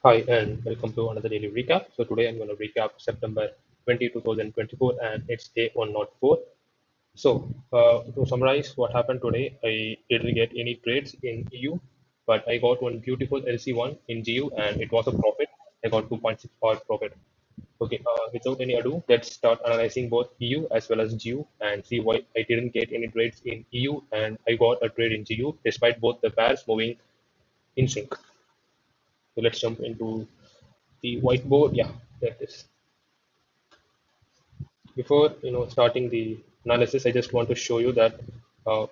Hi, and welcome to another daily recap. So today I'm going to recap September 20, 2024, and it's day 104. So to summarize what happened today, I didn't get any trades in EU, but I got one beautiful LC1 in GU, and it was a profit. I got 2.6 hour profit. Okay, without any ado, let's start analyzing both EU as well as GU and see why I didn't get any trades in EU and I got a trade in GU despite both the pairs moving in sync. So let's jump into the whiteboard. Yeah, there it is. Before starting the analysis, I just want to show you that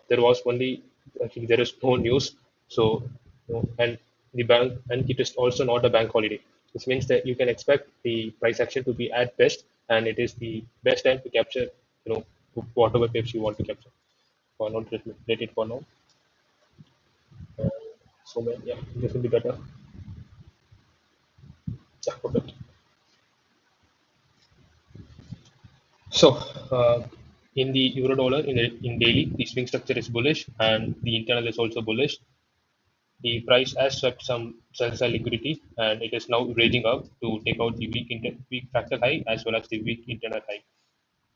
there was only actually there is no news. So and the bank and it is also not a bank holiday. This means that you can expect the price action to be at best, and it is the best time to capture whatever pips you want to capture. For not let it for now. Uh, yeah, this will be better. Yeah, perfect. So, in the euro dollar, in daily, the swing structure is bullish and the internal is also bullish. The price has swept some sell side liquidity and it is now raging up to take out the weak fractal high as well as the weak internal high.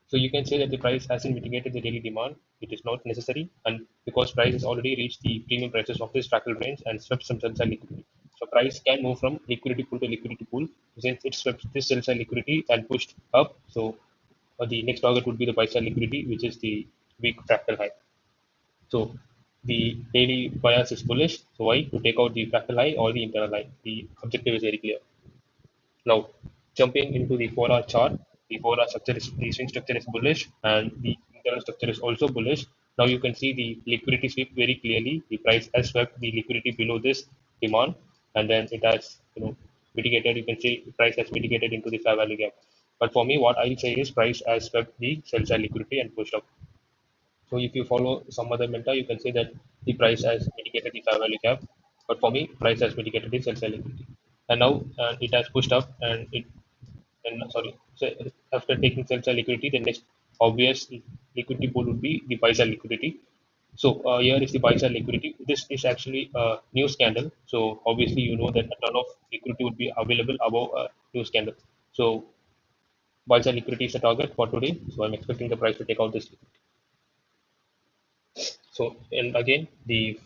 So you can say that the price hasn't mitigated the daily demand. It is not necessary, and because price has already reached the premium prices of this fractal range and swept some sell side liquidity. So price can move from liquidity pool to liquidity pool. Since it swept this sell side liquidity and pushed up, so the next target would be the buy side liquidity, which is the weak fractal high. So the daily bias is bullish. So why? To take out the fractal high or the internal high. The objective is very clear. Now, jumping into the 4-hour chart, the 4-hour structure is the swing structure is bullish and the internal structure is also bullish. Now you can see the liquidity sweep very clearly. The price has swept the liquidity below this demand, and then it has mitigated. You can see price has mitigated into the fair value gap. But for me, what I'll say is price has swept the sell side liquidity and pushed up. So if you follow some other mentor, you can say that the price has mitigated the fair value gap. But for me, price has mitigated the sell side liquidity. And now it has pushed up and it and sorry. So after taking sell side liquidity, the next obvious liquidity pool would be the buy side liquidity. So here is the buy side liquidity. This is actually a news candle. So obviously you know that a ton of liquidity would be available above a news candle. So buy side liquidity is a target for today. So I'm expecting the price to take out this. So, and again, the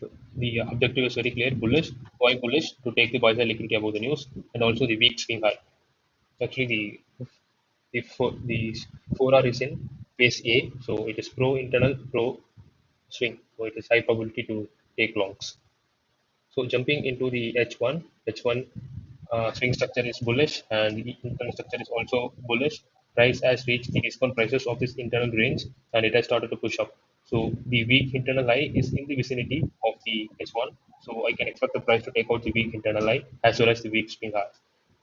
objective is very clear, bullish. Why bullish? To take the buy side liquidity above the news, and also the weak swing high. Actually, the 4R is in phase A, so it is pro internal, pro swing. So it is high probability to take longs. So jumping into the H1 swing structure is bullish and the internal structure is also bullish. Price has reached the discount prices of this internal range and it has started to push up. So the weak internal high is in the vicinity of the H1. So I can expect the price to take out the weak internal high as well as the weak swing high.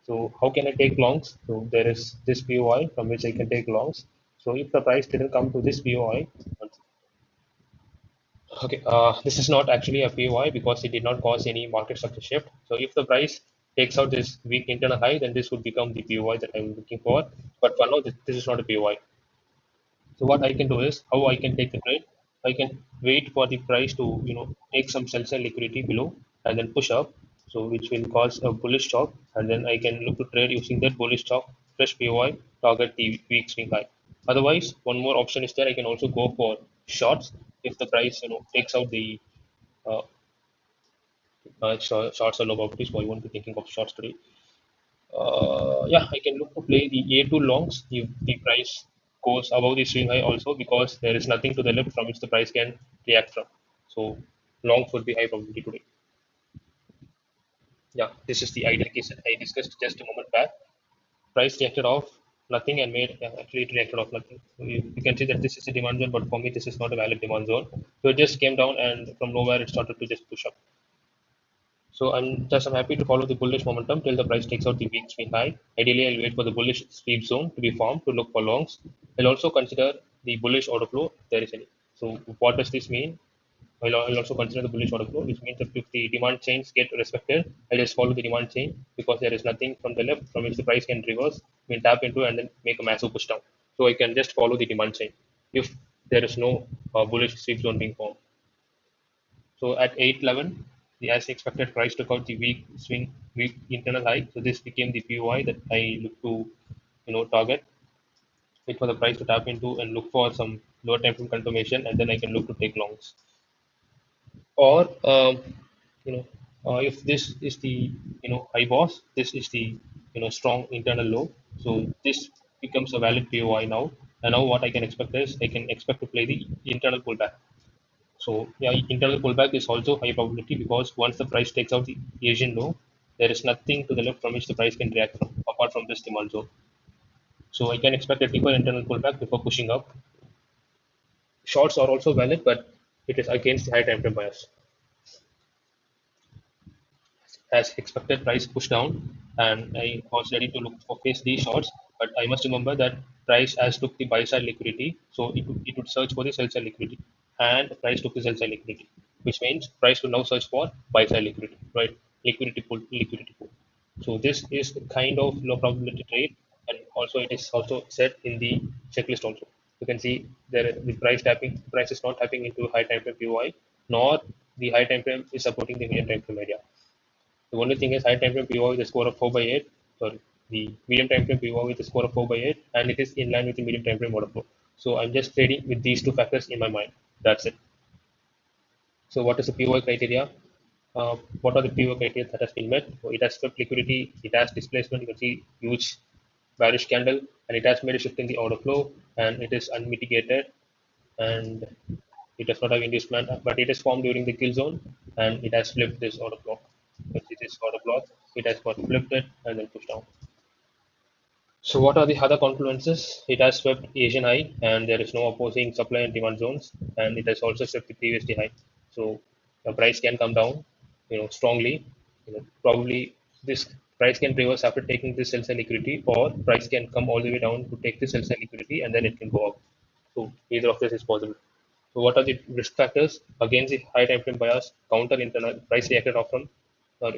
So how can I take longs? So there is this POI from which I can take longs. So if the price didn't come to this POI, okay, this is not actually a POI because it did not cause any market structure shift. So if the price takes out this weak internal high, then this would become the POI that I'm looking for. But for now, this is not a POI. So what I can do is how I can take the trade. I can wait for the price to take some sell side liquidity below and then push up. So which will cause a bullish chop, and then I can look to trade using that bullish chop, fresh POI, target the weak swing high. Otherwise, one more option is there. I can also go for shorts if the price takes out the uh, shorts are low probability, so I won't be thinking of shorts today. Yeah, I can look to play the A2 longs if the price goes above the swing high also because there is nothing to the left from which the price can react from. So longs would be high probability today. Yeah, this is the ideal case that I discussed just a moment back. Price reacted off nothing and made actually it reacted off nothing. So you can see that this is a demand zone, but for me this is not a valid demand zone. So it just came down and from nowhere it started to just push up. So I'm happy to follow the bullish momentum till the price takes out the weak swing high. Ideally, I'll wait for the bullish sweep zone to be formed to look for longs. I'll also consider the bullish order flow if there is any. So what does this mean? I'll also consider the bullish order flow, which means that if the demand chains get respected, I just follow the demand chain because there is nothing from the left from which the price can reverse, can tap into and then make a massive push down. So I can just follow the demand chain if there is no bullish sweep zone being formed. So at 811, the as expected price took out the weak internal high. So this became the POI that I look to target, wait for the price to tap into and look for some lower time frame confirmation, and then I can look to take longs. Or you know if this is the high boss, this is the strong internal low, so this becomes a valid POI now. And now what I can expect is I can expect to play the internal pullback. So yeah, internal pullback is also high probability because once the price takes out the Asian low, there is nothing to the left from which the price can react from apart from this demand zone. So I can expect a deeper internal pullback before pushing up. Shorts are also valid, but it is against the high time frame bias. As expected, price pushed down, and I was ready to look for face these shorts. But I must remember that price has took the buy side liquidity, so it would search for the sell side liquidity, and price took the sell side liquidity, which means price will now search for buy side liquidity, right? Liquidity pool. So this is a kind of low probability trade, and also it is also set in the checklist also. You can see there the price is not tapping into high time frame POI, nor the high time frame is supporting the medium time frame area. The only thing is high time frame PO with a score of 4 by 8. Sorry, the medium time frame PO with a score of 4 by 8, and it is in line with the medium time frame order flow. So I'm just trading with these two factors in my mind. That's it. So what is the PO criteria? What are the PO criteria that has been met? So it has swept liquidity, it has displacement. You can see huge bearish candle, and it has made a shift in the order flow, and it is unmitigated, and it does not have induced demand, but it is formed during the kill zone, and it has flipped this order block. If it is order block, it has got flipped it and then pushed down. So what are the other confluences? It has swept Asian high, and there is no opposing supply and demand zones, and it has also swept the previous day high. So the price can come down, strongly. Probably this price can reverse after taking this sell side liquidity, or price can come all the way down to take the sell side liquidity, and then it can go up. So either of this is possible. So what are the risk factors against the high time frame bias? Counter internal price reacted often.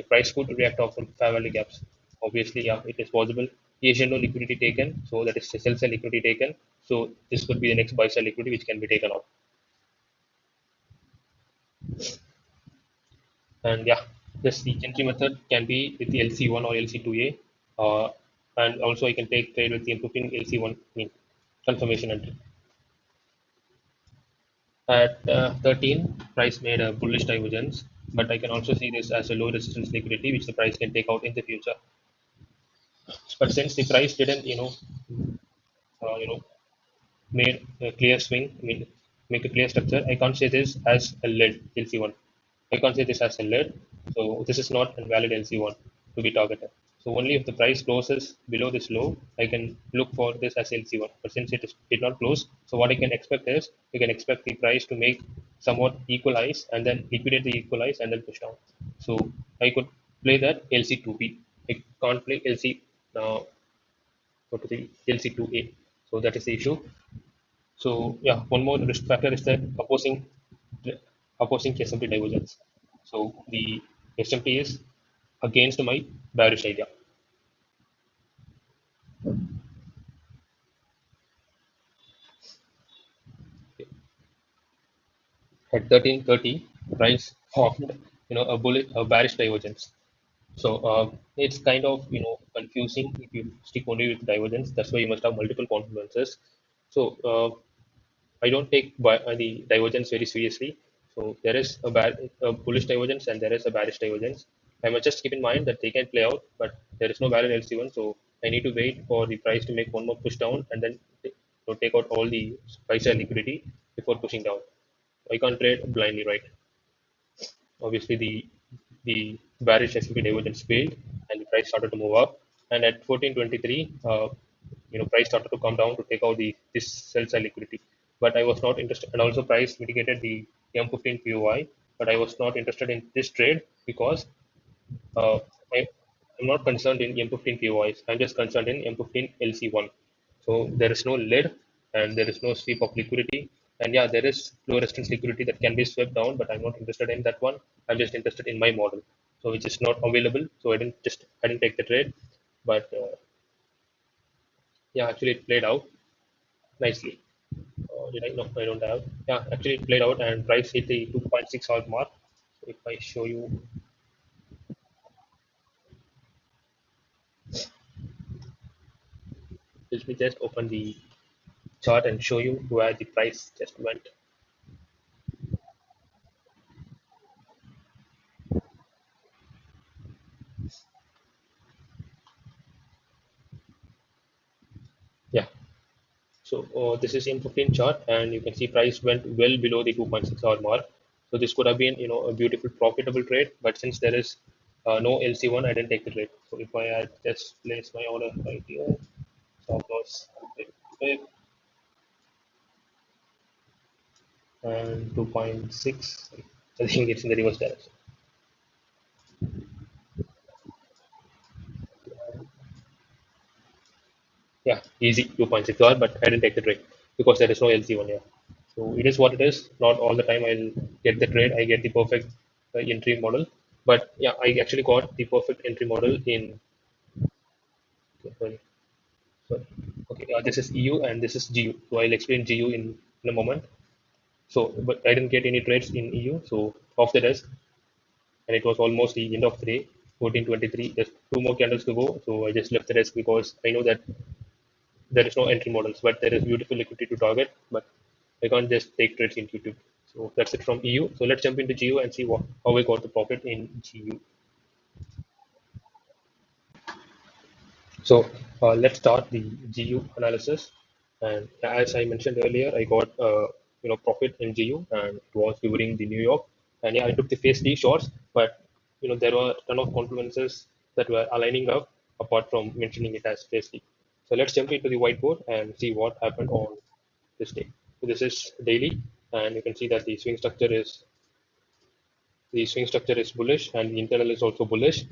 Price could react often fair value gaps. Obviously, yeah, it is possible. Asian no liquidity taken, so that is sell side liquidity taken. So this could be the next buy side liquidity which can be taken out. And yeah, this the entry method can be with the LC1 or LC2A, and also I can take trade with the M15 LC1 confirmation entry. At 13, price made a bullish divergence, but I can also see this as a low resistance liquidity, which the price can take out in the future. But since the price didn't, uh, you know, made a clear swing, make a clear structure, I can't say this as a lead LC1. I can't say this as a lead, so this is not a valid LC1 to be targeted. So only if the price closes below this low, I can look for this as LC1. But since did not close, so what I can expect is you can expect the price to make somewhat equalize and then liquidate the equalize and then push down. So I could play that LC2B. I can't play LC now. Go to the LC2A. So that is the issue. So yeah, one more risk factor is that opposing KSMT divergence. So the SMP is against my bearish idea. At 1330, price formed a bearish divergence. So it's kind of confusing if you stick only with divergence. That's why you must have multiple confluences. So I don't take the divergence very seriously. So there is a bullish divergence and there is a bearish divergence. I must just keep in mind that they can play out, but there is no valid LC1. So I need to wait for the price to make one more push down and then take out all the price and liquidity before pushing down. I can't trade blindly, right? Obviously, the bearish S&P divergence failed, and the price started to move up. And at 1423, price started to come down to take out the this sell side liquidity. But I was not interested, and also price mitigated the M15 POI. But I was not interested in this trade because uh, I, I'm not concerned in M15 POIs. I'm just concerned in M15 LC1. So there is no lead and there is no sweep of liquidity. And yeah, there is low resistance liquidity that can be swept down, but I'm not interested in that one. I'm just interested in my model, so which is not available. So I didn't take the trade, but yeah, actually it played out nicely. Did I? No, I don't have. Yeah, actually it played out and price hit the 2.6 hour mark. So if I show you. Let me just open the chart and show you where the price just went. Yeah. So this is in 15 chart, and you can see price went well below the 2.6 hour mark. So this could have been, a beautiful profitable trade, but since there is no LC1, I didn't take the trade. So if I had just place my order right here, stop loss and 2.6, I think it's in the reverse direction. Yeah, easy 2.6 hour, but I didn't take the trade because there is no LC1 here. So it is what it is. Not all the time I'll get the trade. I get the perfect entry model, but yeah, I actually got the perfect entry model in. Sorry, sorry. Okay, this is EU and this is GU. So I'll explain GU in a moment. So, but I didn't get any trades in EU. So off the desk, and it was almost the end of the day, 14:23. Just two more candles to go. So I just left the desk because I know that there is no entry models, but there is beautiful liquidity to target. But I can't just take trades in YouTube. So that's it from EU. So let's jump into GU and see how we got the profit in GU. So let's start the GU analysis. And as I mentioned earlier, I got profit in GU, and it was during the New York. And yeah, I took the phase D shorts, but there were a ton of confluences that were aligning up apart from mentioning it as phase D. So let's jump into the whiteboard and see what happened on this day. So this is daily, and you can see that the swing structure is bullish, and the internal is also bullish.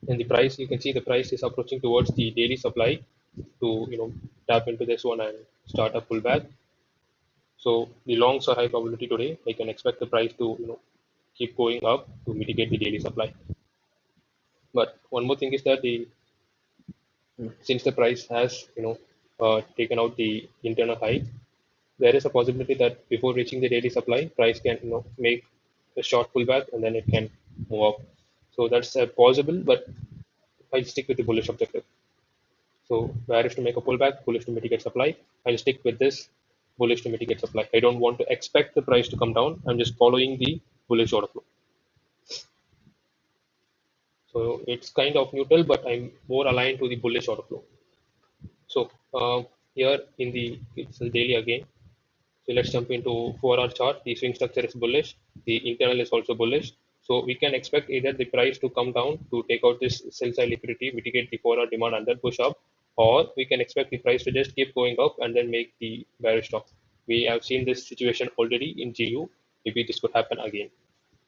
And the price, you can see the price is approaching towards the daily supply to tap into this one and start a pullback. So the longs are high probability today. I can expect the price to keep going up to mitigate the daily supply. But one more thing is that the since the price has taken out the internal high, there is a possibility that before reaching the daily supply, price can make a short pullback and then it can move up. So that's possible, but I stick with the bullish objective. So bearish to make a pullback, bullish to mitigate supply. I'll stick with this bullish to mitigate supply. I don't want to expect the price to come down. I'm just following the bullish order flow. So it's kind of neutral, but I'm more aligned to the bullish order flow. So here in the it's the daily again. So let's jump into 4-hour chart. The swing structure is bullish. The internal is also bullish. So we can expect either the price to come down to take out this sell side liquidity, mitigate the 4-hour demand and then push up, or we can expect the price to just keep going up and then make the bearish stop. We have seen this situation already in GU. Maybe this could happen again.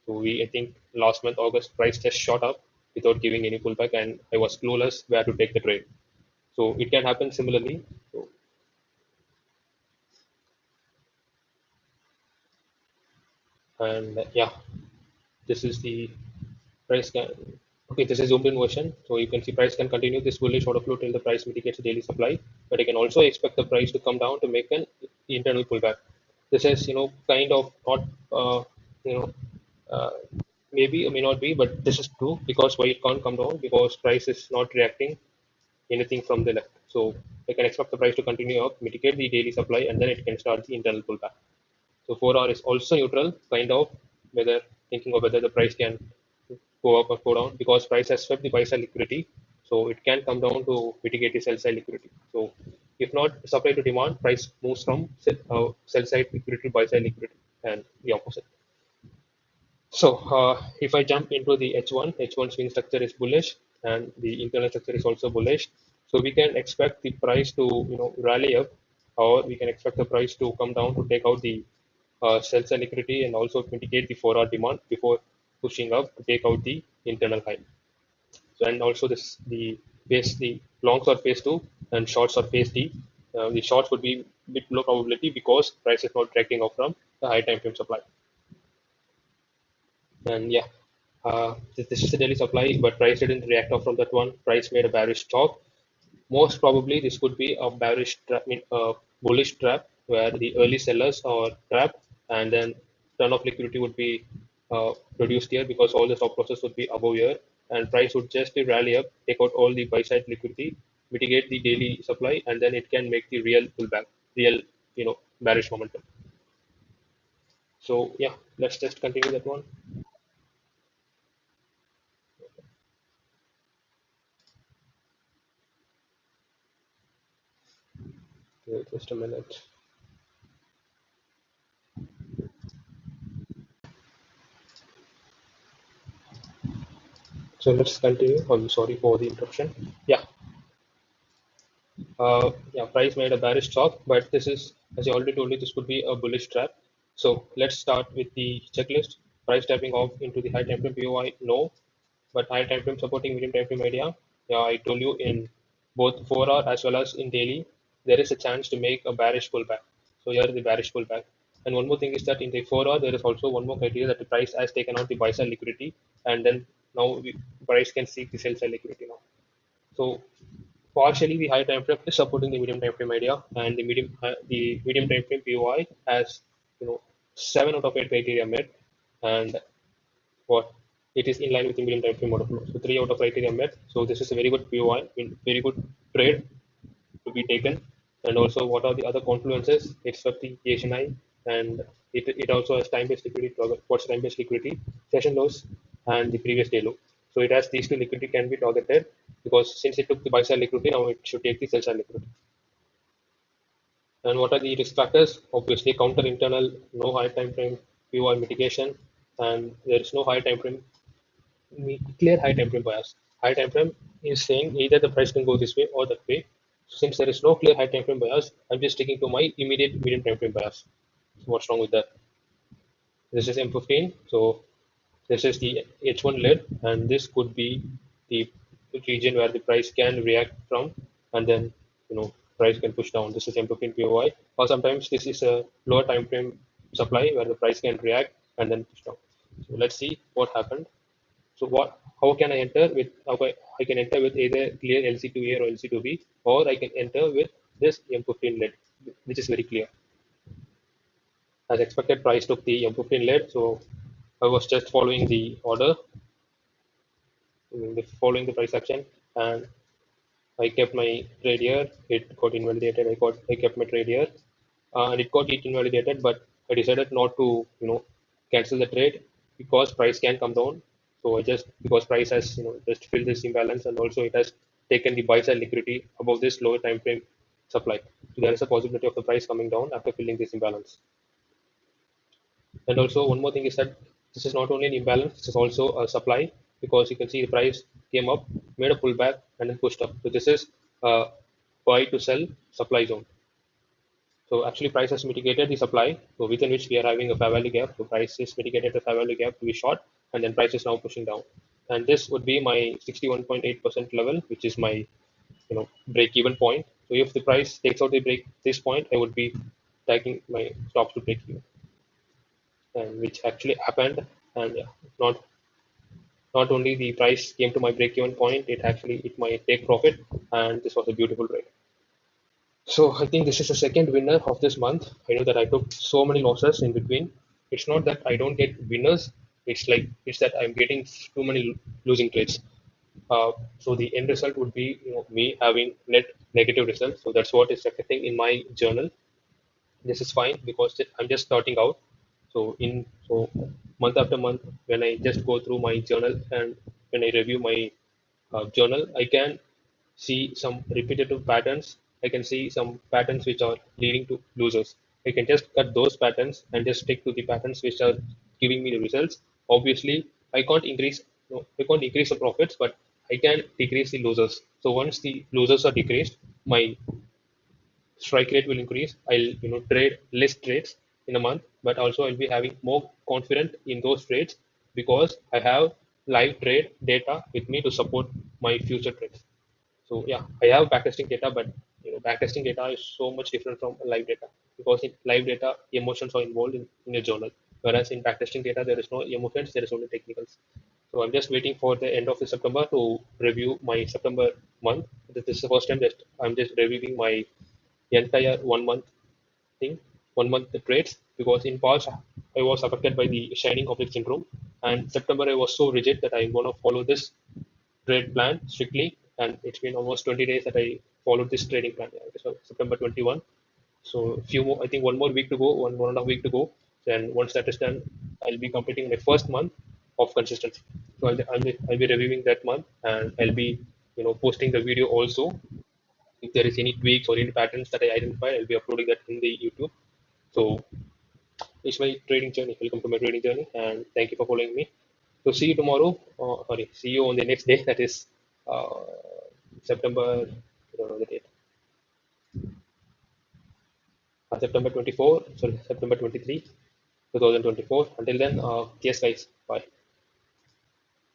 So I think last month August price just shot up without giving any pullback, and I was clueless where to take the trade. So it can happen similarly. So and yeah, this is the price can okay, this is zoomed in version. So you can see price can continue this bullish order flow till the price mitigates the daily supply, but I can also expect the price to come down to make an internal pullback. This is kind of not you know uh, maybe or may not be, but this is true because why it can't come down because price is not reacting anything from the left. So I can expect the price to continue up, mitigate the daily supply, and then it can start the internal pullback. So 4 hour is also neutral, kind of whether thinking of whether the price can go up or go down because price has swept the buy side liquidity. So it can come down to mitigate the sell side liquidity. So if not supply to demand, price moves from sell side liquidity to buy side liquidity and the opposite. So if I jump into the H1 swing structure is bullish and the internal structure is also bullish. So we can expect the price to rally up, or we can expect the price to come down to take out the sell side liquidity and also mitigate the 4-hour demand before pushing up to take out the internal high. So and also the longs are phase two and shorts are phase D. The shorts would be bit low probability because price is not tracking off from the high time frame supply. And yeah, this is the daily supply, but price didn't react off from that one. Price made a bearish stop. Most probably, this could be a bearish trap, bullish trap, where the early sellers are trapped, and then ton of liquidity would be produced here because all the stop losses would be above here, and price would just rally up, take out all the buy side liquidity, mitigate the daily supply, and then it can make the real pullback, real bearish momentum. So yeah, let's just continue that one. Wait just a minute. So let's continue. I'm sorry for the interruption. Yeah, yeah, price made a bearish talk, but this is, as I already told you, this could be a bullish trap. So let's start with the checklist. Price tapping off into the high time frame POI, no, but high time frame supporting medium time frame idea. Yeah, I told you in both 4 hour as well as in daily, there is a chance to make a bearish pullback. So here is the bearish pullback. And one more thing is that in the 4 hour, there is also one more criteria that the price has taken out the buy side liquidity, and then now price can seek the sell side liquidity now. So partially, the high time frame is supporting the medium time frame idea, and the medium time frame POI has 7 out of 8 criteria met, and what it is in line with the medium time frame order flow. So 3 out of criteria met. So this is a very good POI, very good trade to be taken. And also, what are the other confluences? It's for the Asian eye, and it also has time-based liquidity. What's time-based liquidity? Session lows and the previous day low. So it has these two liquidity can be targeted because since it took the buy side liquidity, now it should take the sell side liquidity. And what are the risk factors? Obviously, counter internal, no high time frame POI mitigation, and there is no high time frame clear high time frame bias. High time frame is saying either the price can go this way or that way. Since there is no clear high time frame bias, I'm just sticking to my immediate medium time frame bias. So what's wrong with that? This is M15. So this is the H1 lid, and this could be the region where the price can react from, and then price can push down. This is M15 POI, or sometimes this is a lower time frame supply where the price can react and then push down. So let's see what happened. So what? How can I enter with? I can enter with either clear LC2A or LC2B, or I can enter with this M15 lead, which is very clear. As expected, price took the M15 lead, so I was just following the order, following the price action, and I kept my trade here. It got invalidated. I kept my trade here, and it got invalidated. But I decided not to cancel the trade because price can come down. So I just because price has just filled this imbalance, and also it has taken the buy side liquidity above this lower time frame supply. So there is a possibility of the price coming down after filling this imbalance. And also one more thing is that this is not only an imbalance, this is also a supply because you can see the price came up, made a pullback, and then pushed up. So this is a buy to sell supply zone. So actually price has mitigated the supply, so within which we are having a fair value gap. So price is mitigated the fair value gap to be short, and then price is now pushing down. And this would be my 61.8% level, which is my break even point. So if the price takes out the break this point, I would be taking my stops to break even, and which actually happened. And yeah, not only the price came to my break even point, it actually it my take profit, and this was a beautiful trade. So I think this is the second winner of this month. I know that I took so many losses in between. It's not that I don't get winners. It's that I'm getting too many losing trades. So the end result would be me having net negative results. So that's what is reflecting in my journal. This is fine because I'm just starting out. So month after month, when I just go through my journal and when I review my journal, I can see some repetitive patterns. I can see some patterns which are leading to losers. I can just cut those patterns and just stick to the patterns which are giving me the results. Obviously, I can't increase. No, I can't increase the profits, but I can decrease the losers. So once the losers are decreased, my strike rate will increase. I'll trade less trades in a month, but also I'll be having more confident in those trades because I have live trade data with me to support my future trades. So yeah, I have backtesting data, but backtesting data is so much different from live data because in live data emotions are involved in your journal, whereas in backtesting data there is no emotions, there is only technicals. So I'm just waiting for the end of the September to review my September month. This is the first time that I'm just reviewing my entire 1 month thing, 1 month trades because in March I was affected by the shining object syndrome, and September I was so rigid that I'm going to follow this trade plan strictly. and it's been almost 20 days that I followed this trading plan. Yeah, so September 21. So few more, I think one more week to go, one and a half week to go. Then once that is done, I'll be completing my first month of consistency. So I'll be reviewing that month, and I'll be posting the video also. If there is any tweaks or any patterns that I identify, I'll be uploading that in the YouTube. So it's my trading journey. Welcome to my trading journey, and thank you for following me. So see you tomorrow. Sorry, see you on the next day. That is uh, September. I don't know the date. September 24. Sorry, September 23, 2024. Until then, yes, guys. Bye.